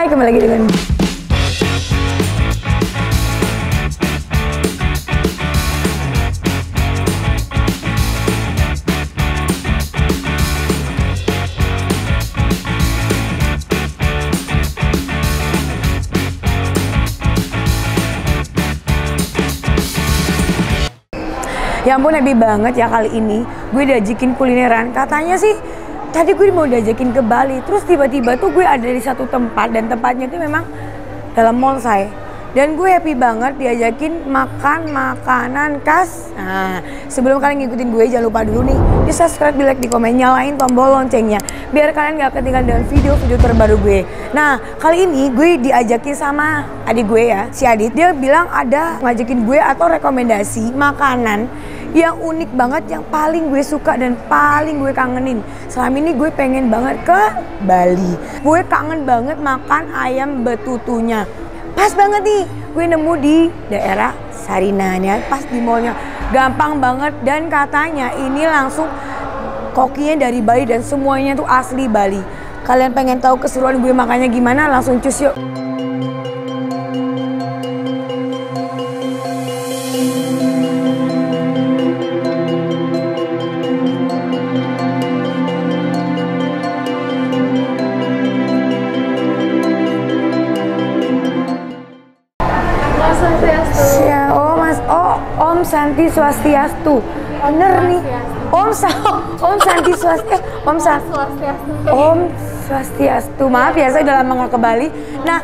Hai, kembali lagi dengan ya ampun, happy banget ya kali ini gue diajakin kulineran. Katanya sih tadi gue mau diajakin ke Bali, terus tiba-tiba tuh gue ada di satu tempat dan tempatnya itu memang dalam mall saya. Dan gue happy banget diajakin makan makanan khas. Nah, sebelum kalian ngikutin gue jangan lupa dulu nih di subscribe, di like, di komen, nyalain tombol loncengnya biar kalian gak ketinggalan dengan video-video terbaru gue. Nah, kali ini gue diajakin sama adik gue ya, si Adit. Dia bilang ada ngajakin gue atau rekomendasi makanan yang unik banget, yang paling gue suka dan paling gue kangenin. Selama ini gue pengen banget ke Bali. Gue kangen banget makan ayam betutunya. Pas banget nih, gue nemu di daerah Sarinah ya, pas di mallnya. Gampang banget dan katanya ini langsung kokinya dari Bali dan semuanya tuh asli Bali. Kalian pengen tahu keseruan gue makannya gimana? Langsung cus yuk. Om Santi Swastiastu, bener nih. Om Santi Swastiastu, Om Swastiastu. Maaf ya, saya udah lama nggak ke Bali. Nah,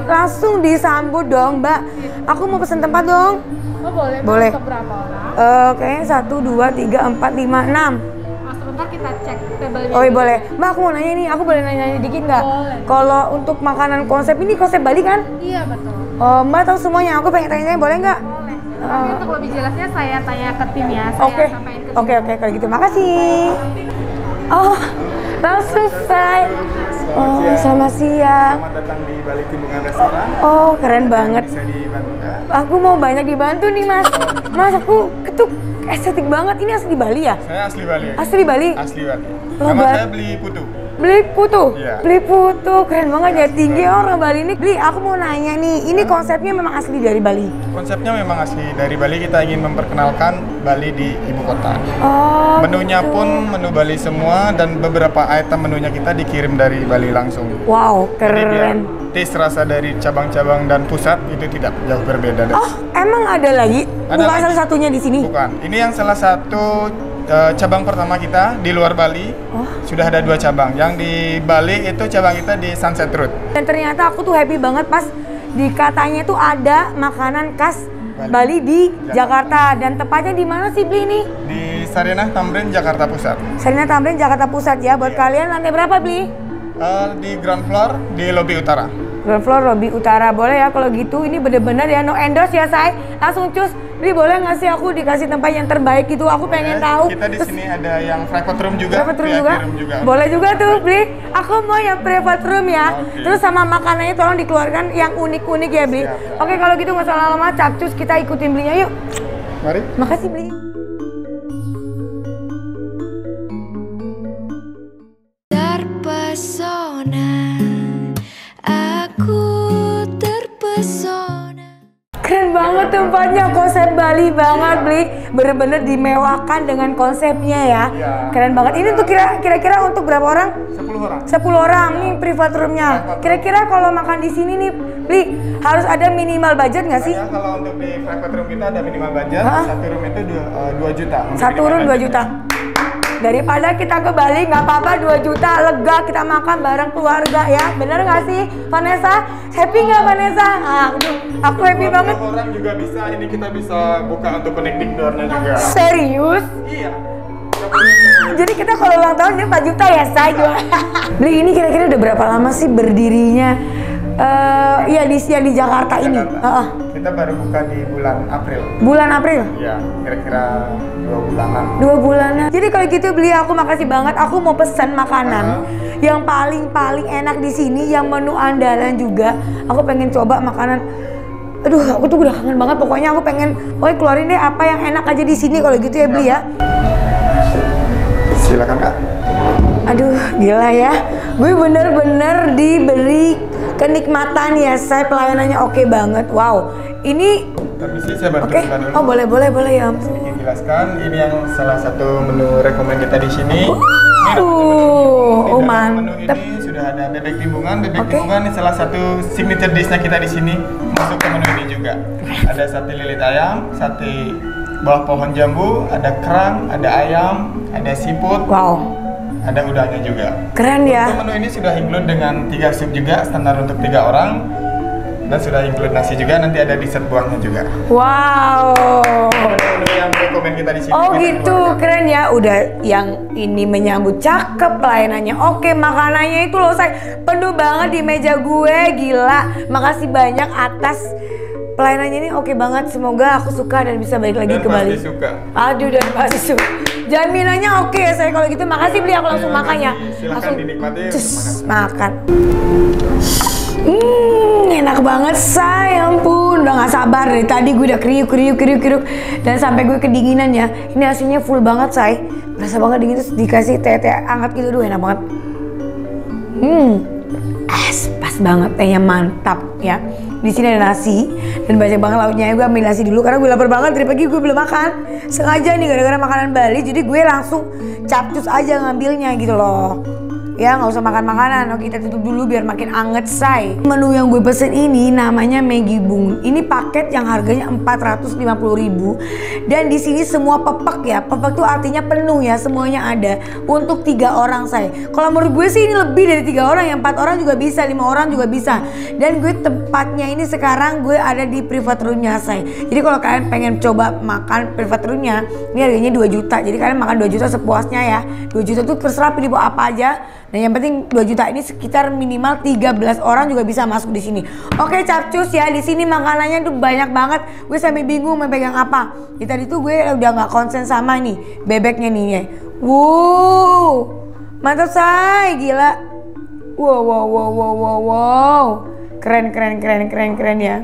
langsung disambut dong, Mbak. Aku mau pesen tempat dong. Oh, boleh. Boleh. Untuk berapa orang? Kayaknya 1, 2, 3, 4, 5, 6. Sebentar kita cek table-nya. Oh iya, boleh. Mbak, aku mau nanya nih, aku boleh nanya dikit nggak? Boleh. Kalau untuk makanan konsep ini konsep Bali kan? Iya, betul. Oh, Mbak tahu semuanya. Aku pengen tanya-tanya, boleh nggak? Boleh. Tapi untuk lebih jelasnya saya tanya ke tim ya. Oke, oke, kalau gitu. Makasih. Oh, langsung selesai. Oh, selamat siang. Selamat datang di Bali Timbungan Restoran. Oh, keren banget. Bisa dibantu ya? Aku mau banyak dibantu nih, Mas. Mas, aku ketuk estetik banget. Ini asli Bali ya? Saya asli Bali. Asli Bali? Asli Bali. Loh, Nama Mbak. saya Beli Putu. Beli putu? Iya. Beli putu, keren banget ya. Tinggi orang Bali ini. Beli, aku mau nanya nih. Ini konsepnya memang asli dari Bali? Konsepnya memang asli dari Bali. Kita ingin memperkenalkan Bali di ibu kota. Oh, Menunya gitu. pun menu Bali semua dan beberapa item menunya kita dikirim dari Bali langsung. Wow, Jadi biar keren. taste rasa dari cabang-cabang dan pusat itu tidak jauh berbeda. Oh, emang ada lagi? Ada Bukan lagi. salah satunya di sini? Bukan. Ini yang salah satu cabang pertama kita di luar Bali. Oh. Sudah ada 2 cabang. Yang di Bali itu cabang kita di Sunset Road. Dan ternyata aku tuh happy banget pas dikatanya tuh ada makanan khas Bali di Jakarta. Dan tepatnya di mana sih, Bli, ini? Di Sarinah Tamrin, Jakarta Pusat. Sarinah Tamrin, Jakarta Pusat ya. Buat kalian lantai berapa, Bli? Di ground floor, di lobi utara. Ground floor, lobby utara. Boleh ya kalau gitu. Ini bener-bener ya, no endorse ya, say. Langsung cus. Bli, boleh nggak sih aku dikasih tempat yang terbaik gitu? Aku pengen tahu. Kita di sini ada yang private room juga. Private room VIP juga? room juga. Boleh juga tuh, Bli. Aku mau yang private room ya. Oke. Terus sama makanannya tolong dikeluarkan yang unik-unik ya, Bli. Siap. Oke, kalau gitu nggak usah lama-lama, capcus kita ikutin Blinya yuk. Mari. Makasih, Bli. Terpesona, aku terpesona. Keren banget tempatnya, konsep Bali banget, Bli. Bener-bener dimewahkan dengan konsepnya ya. Iya. Keren banget. Ini untuk kira-kira untuk berapa orang? 10 orang. 10 orang nih private roomnya. Kira-kira kalau makan di sini nih, Bli, harus ada minimal budget nggak sih? Ya, kalau untuk di private room kita ada minimal budget. Hah? Satu room itu 2 juta. untuk Satu minimal room 2 budget. juta. Daripada kita ke Bali nggak apa-apa 2 juta lega kita makan bareng keluarga ya. Bener nggak sih, Vanessa? Happy nggak, Vanessa? Aku happy Buat banget. 10 orang juga bisa. Ini kita bisa buka untuk connecting door-nya juga. Serius? Iya. Jadi kita kalau ulang tahun ini 4 juta ya, saya. Beli ini kira-kira udah berapa lama sih berdirinya? Ya di Jakarta ini. Kita baru buka di bulan April. Bulan April? Ya, kira-kira 2 bulanan. 2 bulanan. Jadi kalau gitu Beli, aku makasih banget. Aku mau pesan makanan yang paling enak di sini, yang menu andalan juga. Aku pengen coba makanan. Aduh, aku tuh udah kangen banget. Pokoknya aku pengen, keluarin deh apa yang enak aja di sini kalau gitu ya, Beli ya. Silakan, Kak. Aduh, gila ya. Gue bener-bener diberi kenikmatan ya, saya pelayanannya oke banget. Wow, ini Permisi, saya bantu oke. kita dulu. Oh, boleh ya ampun. Sedikit jelaskan, ini yang salah satu menu rekomend kita di sini. Oh, Di dalam mantep. Menu ini sudah ada bebek timbungan. Bebek Oke. timbungan ini salah satu signature dish-nya kita di sini. Masuk ke menu ini juga. Ada sate lilit ayam, sate bawah pohon jambu, ada kerang, ada ayam, ada siput, Wow, ada udangnya juga. keren Untuk ya. menu ini sudah include dengan 3 sup juga, standar untuk 3 orang. Dan sudah include nasi juga, nanti ada dessert buahnya juga. Wow. Menu yang rekomend kita di sini. Oh kita gitu, keluarkan. keren ya. Udah yang ini menyambut cakep, pelayanannya oke, makanannya itu loh saya penuh banget di meja gue, gila. Makasih banyak atas pelayanannya ini oke banget. Semoga aku suka dan bisa balik lagi Dan ke Bali. pasti suka. Aduh, dan pasti suka. Jaminannya oke ya saya kalau gitu. Makasih beli, aku langsung makan ya. Silahkan Langsung dinikmati. cus, makan. Enak banget say, ampun. Udah gak sabar dari tadi gue udah kriuk. Dan sampai gue kedinginan ya. Ini hasilnya full banget say. Berasa banget dingin terus dikasih teh hangat gitu. Aduh, enak banget. Pas banget, tehnya mantap ya. Di sini ada nasi dan banyak banget lauknya. Gue ambil nasi dulu karena gue lapar banget, dari pagi gue belum makan. Sengaja nih gara-gara makanan Bali, jadi gue langsung capcus aja ngambilnya gitu loh. Ya nggak usah makan makanan. Oke, kita tutup dulu biar makin anget say. Menu yang gue pesen ini namanya Maggi Bung. Ini paket yang harganya 450.000 dan di sini semua pepek ya. Pepek tuh artinya penuh ya, semuanya ada untuk 3 orang say. Kalau menurut gue sih ini lebih dari 3 orang, yang 4 orang juga bisa, 5 orang juga bisa. Dan gue tempatnya ini sekarang gue ada di private roomnya say. Jadi kalau kalian pengen coba makan private roomnya, ini harganya 2 juta. Jadi kalian makan 2 juta sepuasnya ya. 2 juta tuh terserah pilih bawa apa aja. Dan yang penting 2 juta ini sekitar minimal 13 orang juga bisa masuk di sini. Oke capcus ya, di sini makanannya tuh banyak banget. Gue sampai bingung mau pegang apa. Di tadi tuh gue udah nggak konsen sama nih bebeknya nih ya. Wow, mantap say, gila. Wow. Keren ya.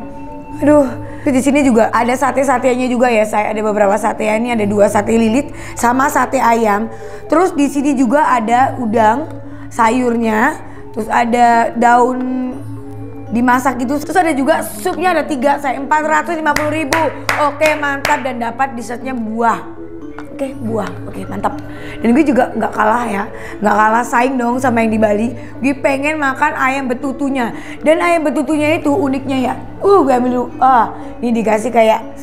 Aduh, di sini juga ada sate-satenya juga ya saya. Ada beberapa sate, ini ada 2 sate lilit sama sate ayam. Terus di sini juga ada udang sayurnya, terus ada daun dimasak gitu, terus ada juga supnya ada 3 saya 450.000. Oke mantap, dan dapat dessertnya buah. Oke buah, oke mantap. Dan gue juga nggak kalah saing dong sama yang di Bali. Gue pengen makan ayam betutunya, dan ayam betutunya itu uniknya ya. Gue ambil dulu. Ini dikasih kayak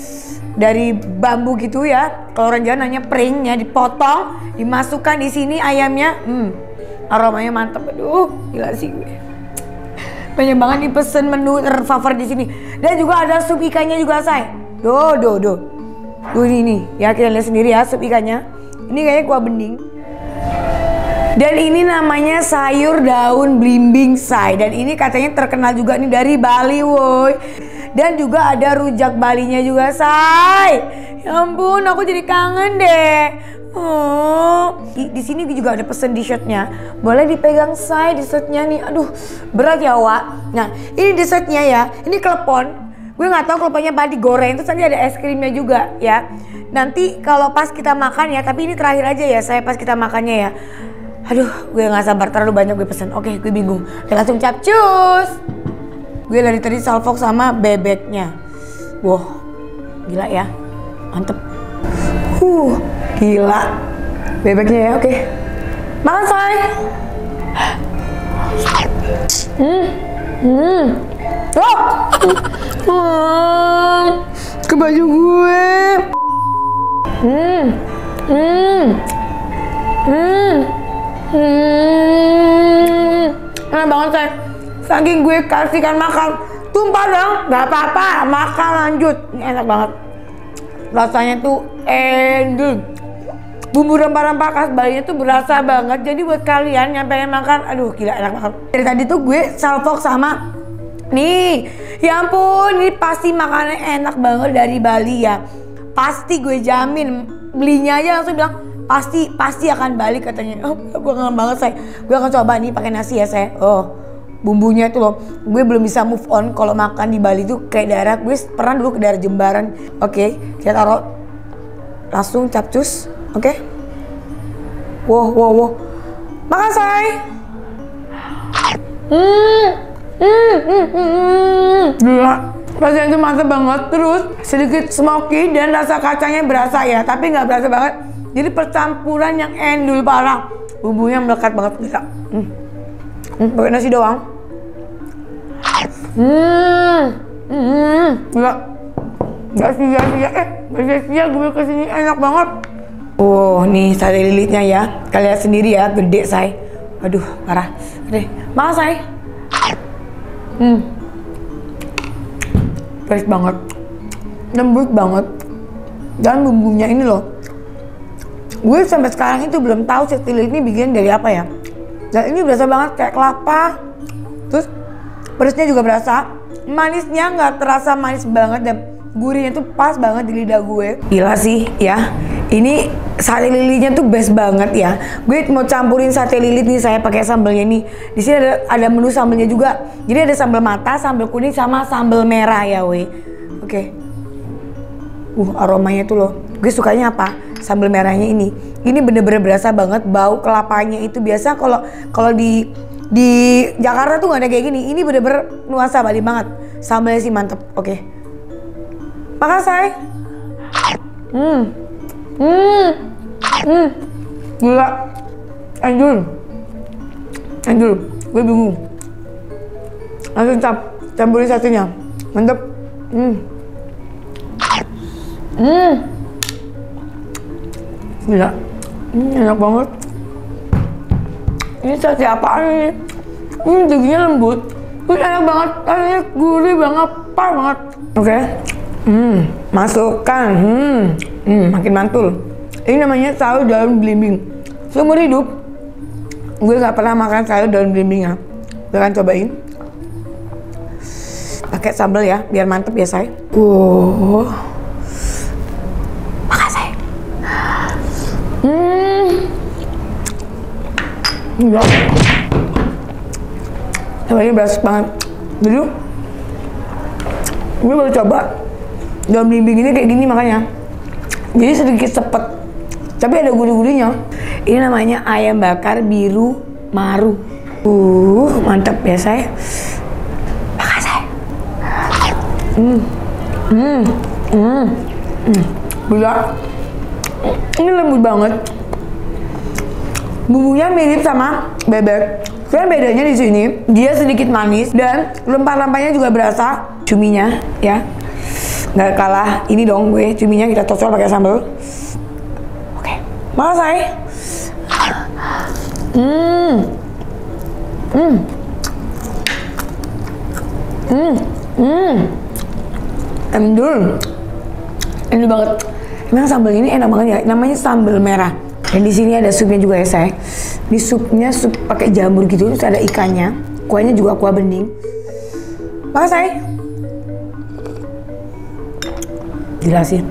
dari bambu gitu ya. Kalau orang Jawa namanya pring ya, dipotong, dimasukkan di sini ayamnya. Aromanya mantap. Aduh, gila sih gue. Banyak banget nih pesen menu terfavorit di sini. Dan juga ada sup ikannya juga say. Ini ya, kita lihat sendiri ya sup ikannya. Ini kayaknya kuah bening. Dan ini namanya sayur daun blimbing say. Dan ini katanya terkenal juga nih dari Bali woi. Dan juga ada rujak Balinya juga say. Ya ampun, aku jadi kangen deh. Di sini juga ada pesen dessertnya. Boleh dipegang say dessertnya nih. Aduh, berat ya Wak. Nah, ini dessertnya ya. Ini klepon. Gue nggak tahu kleponnya apa digoreng. Terus nanti ada es krimnya juga ya. Nanti kalau pas kita makan ya. Tapi ini terakhir aja ya saya pas kita makannya ya. Aduh, gue nggak sabar, terlalu banyak gue pesen. Oke, gue bingung. Oke, langsung capcus. Gue dari tadi salfok sama bebeknya. Wow, gila ya. Mantep. Gila. Bebeknya ya, oke. Makan say. Ke baju gue. Enak banget say. Saking gue kasihkan makan, tumpah dong, nggak apa-apa, makan lanjut. Ini enak banget. Rasanya tuh ending. Bumbu rempah-rempah khas Bali tuh berasa banget. Jadi buat kalian yang pengen makan, aduh gila enak banget. Dari tadi tuh gue salfok sama nih, ya ampun, ini pasti makanannya enak banget dari Bali ya. Pasti gue jamin, belinya aja langsung bilang pasti akan balik katanya. Gue kangen banget saya. Gue akan coba nih pakai nasi ya saya. Bumbunya itu loh, gue belum bisa move on kalau makan di Bali tuh kayak daerah. Gue pernah dulu ke daerah Jembaran. Oke, kita taruh langsung capcus. Oke. Wow. Makan say. Gila, rasanya itu mantap banget. Terus sedikit smoky dan rasa kacangnya berasa ya, tapi nggak berasa banget. Jadi percampuran yang endul parah. Bumbunya melekat banget, gila. Pakai nasi doang. Gila. Gak sia-sia gue kesini, enak banget. Oh, nih sate lilitnya ya. Kalian lihat sendiri ya, gede say. Aduh, parah. Gede. Makan say. Fresh banget, lembut banget, dan bumbunya ini loh. Gue sampai sekarang itu belum tahu sate lilit ini bikin dari apa ya. Dan ini berasa banget kayak kelapa. Terus pedasnya juga berasa. Manisnya nggak terasa manis banget dan gurihnya tuh pas banget di lidah gue. Gila sih ya. Ini sate lilitnya tuh best banget ya. Gue mau campurin sate lilit nih saya pakai sambelnya nih. Di sini ada menu sambelnya juga. Jadi ada sambal mata, sambal kuning sama sambal merah ya weh. Oke. Aromanya tuh loh. Gue sukanya apa? Sambal merahnya ini. Ini bener-bener berasa banget bau kelapanya itu. Biasa kalau di Jakarta tuh nggak ada kayak gini. Ini bener-bener nuansa Bali banget. Sambalnya sih mantep. Oke. Makan say. Gila. Anjur. Gue bingung. Langsung campurin satenya. Mantep. Gila. Enak banget. Ini sate apaan ini? Dagingnya lembut. Ini enak banget. Rasanya gurih banget. Pas banget. Oke. Masukkan. Makin mantul. Ini namanya sayur daun belimbing. Seumur hidup gue gak pernah makan sayur daun belimbing ya. Gue akan cobain. Pakai sambal ya, biar mantep ya say. Makan say. Gila. Ini berasa banget. Jadi gue baru coba daun belimbing ini kayak gini makanya. Jadi sedikit sepet, tapi ada gurih-gurihnya. Ini namanya ayam bakar biru maru. Mantap ya say. Makan say. Gila. Ini lembut banget. Bumbunya mirip sama bebek. Cuman bedanya di sini dia sedikit manis dan rempah-rempahnya juga berasa. Cuminya ya. Nggak kalah ini dong gue, cuminya kita cocol pakai sambal. Oke, makan say. Endul banget. Emang sambal ini enak banget ya. Namanya sambal merah. Dan di sini ada supnya juga ya say. Di supnya sup pakai jamur gitu, terus ada ikannya. Kuahnya juga kuah bening. Makan say. Gila sih,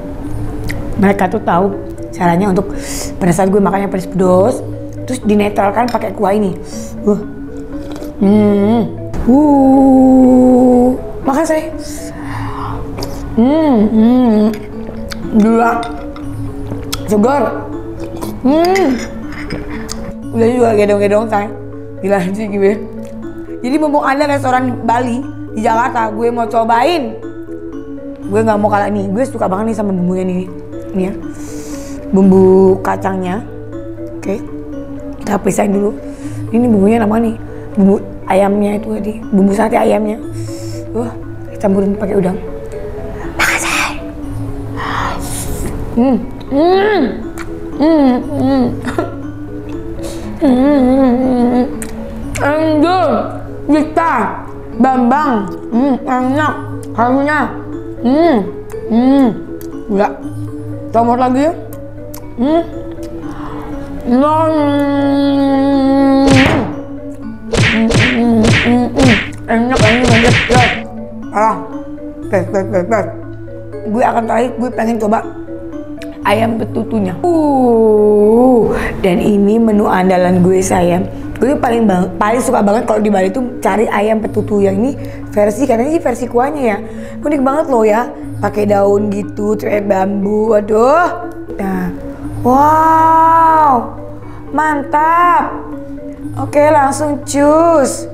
mereka tuh tahu caranya untuk pada saat gue makannya pedes-pedes, terus dinetralkan pakai kuah ini. Makan say. Gila, segar. Udah juga gedong-gedong say. Gila sih gue. Jadi mumpung ada restoran Bali di Jakarta, gue mau cobain. Gue nggak mau kalah nih, gue suka banget nih sama bumbunya nih. Ini ya, bumbu kacangnya. Oke, kita pisahin dulu. Ini bumbunya nama nih, bumbu ayamnya itu tadi, bumbu sate ayamnya. Campurin pakai udang. Makan say. Endul, Gita, Bambang, enak, harunya. Enggak. Tomat lagi ya. Enak banget ya. Tes. Gue akan terakhir, gue pengen coba ayam betutunya. Dan ini menu andalan gue sayang. Gue paling suka banget kalau di Bali tuh cari ayam betutu yang ini versi, karena ini versi kuahnya ya. Unik banget loh ya. Pakai daun gitu, tirai bambu. Waduh. Nah. Wow. Mantap. Oke, langsung cus.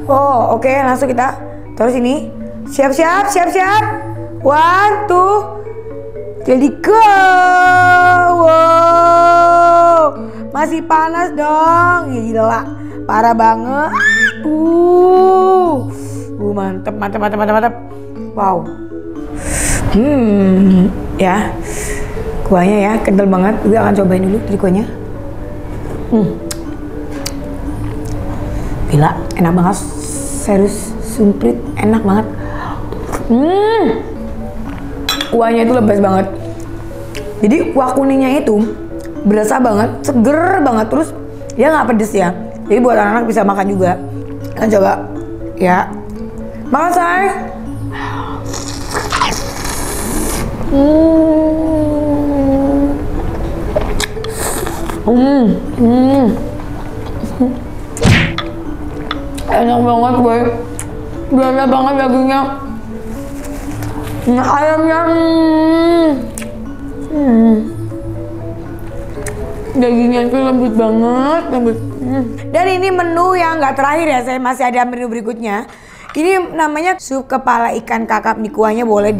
Oh, oke, langsung kita terus ini. Siap-siap. One, two, jadi go. Wow, masih panas dong. Gila, parah banget. Mantep. Wow. Ya, kuahnya ya kental banget. Gue akan cobain dulu dari kuahnya. Gila, enak banget. Serius, sumprit, enak banget. Kuahnya itu lebes banget. Jadi kuah kuningnya itu berasa banget, seger banget, terus dia nggak pedes ya. Jadi buat anak-anak bisa makan juga. Kan coba, ya. Makan say. Enak banget gue. Berasa banget dagingnya. Ayamnya dagingnya itu lembut banget, lembut. Dan ini menu yang nggak terakhir ya, saya masih ada menu berikutnya. Ini namanya sup kepala ikan kakap nih, kuahnya boleh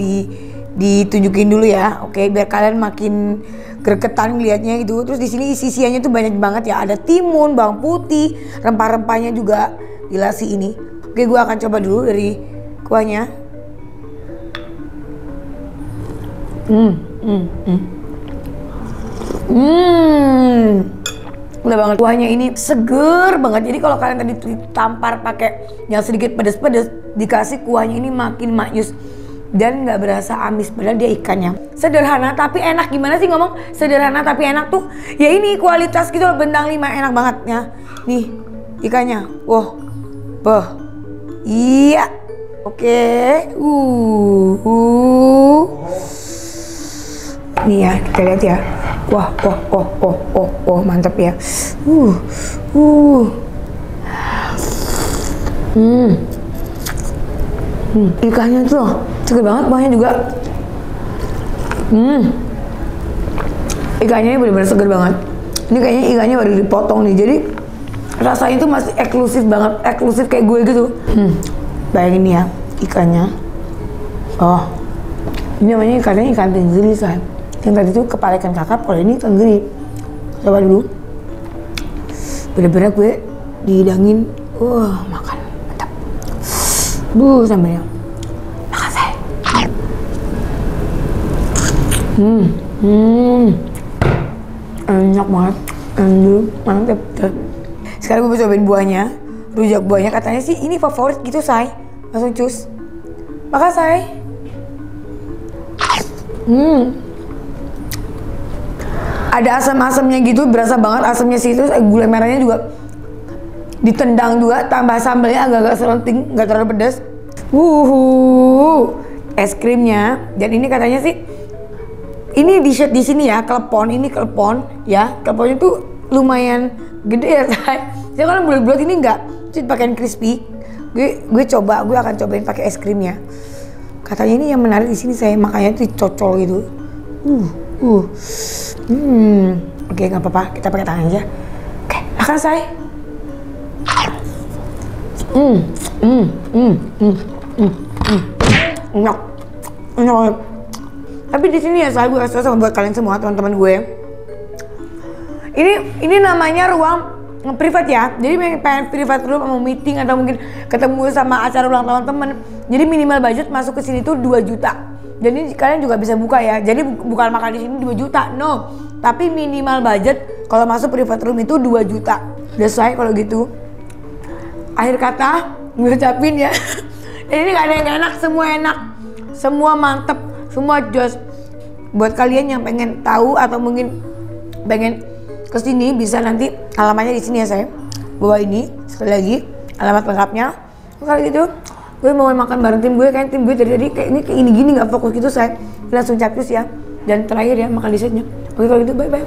ditunjukin dulu ya, oke, biar kalian makin gregetan ngeliatnya gitu. Terus di sini isiannya tuh banyak banget ya, ada timun, bawang putih, rempah-rempahnya juga gila sih ini. Oke, gue akan coba dulu dari kuahnya. Udah banget, kuahnya ini seger banget. Jadi kalau kalian tadi tampar pakai yang sedikit pedes-pedes, dikasih kuahnya ini makin maknyus dan nggak berasa amis, padahal dia ikannya sederhana tapi enak. Gimana sih ngomong sederhana tapi enak tuh? Ya ini kualitas gitu, bentang 5 enak banget ya. Nih ikannya, iya, oke, nih ya, kita lihat ya. Wah, mantap ya. Ikannya tuh seger banget, kuahnya juga. Ikannya ini benar-benar seger banget. Ini kayaknya ikannya baru dipotong nih, jadi rasanya tuh masih eksklusif banget, eksklusif kayak gue gitu. Bayangin nih ya, ikannya. Oh, ini namanya ikannya ikan tenggiri, say. Yang tadi itu kepala ikan kakap, kalau ini tenggiri. Coba dulu. Bener-bener gue dihidangin. Makan. Mantap. Sambalnya. Makan, say. Enak banget. Mantap. Sekarang gue mau cobain buahnya. Rujak buahnya, katanya sih ini favorit gitu, say. Langsung cus. Makan, say. Ada asam-asamnya gitu, berasa banget asamnya sih. Terus gula merahnya juga ditendang juga, tambah sambalnya agak-agak selenting, nggak terlalu pedas. Es krimnya, dan ini katanya sih ini di shade di sini ya, klepon, ini klepon ya. Kleponnya tuh lumayan gede ya, say. Jadi kalau bulat-bulat ini enggak, jadi pakaian crispy. Gue akan cobain pakai es krimnya. Katanya ini yang menarik di sini, saya makanya tuh cocol gitu. Oke, nggak apa-apa, kita pakai tangan aja. Oke, makan, say. Enak banget. Tapi di sini ya, saya gue kasih sama buat kalian semua, teman-teman gue. Ini namanya ruang privat ya. Jadi pengen privat dulu, mau meeting atau mungkin ketemu sama acara ulang tahun temen. Jadi minimal budget masuk ke sini tuh 2 juta. Jadi kalian juga bisa buka ya. Jadi bukan makan di sini 2 juta, no. Tapi minimal budget kalau masuk private room itu 2 juta. Udah selesai kalau gitu. Akhir kata gue ucapin ya. Ini gak ada yang gak enak, semua enak. Semua mantep, semua jos. Buat kalian yang pengen tahu atau mungkin pengen kesini, bisa nanti alamatnya di sini ya, saya. Bawa ini sekali lagi alamat lengkapnya. Kalau gitu gue mau makan bareng tim gue, kayak tim gue dari tadi kayak ini gini nggak fokus gitu, saya langsung capcus ya. Dan terakhir ya, makan dessertnya. Oke kalau gitu bye bye.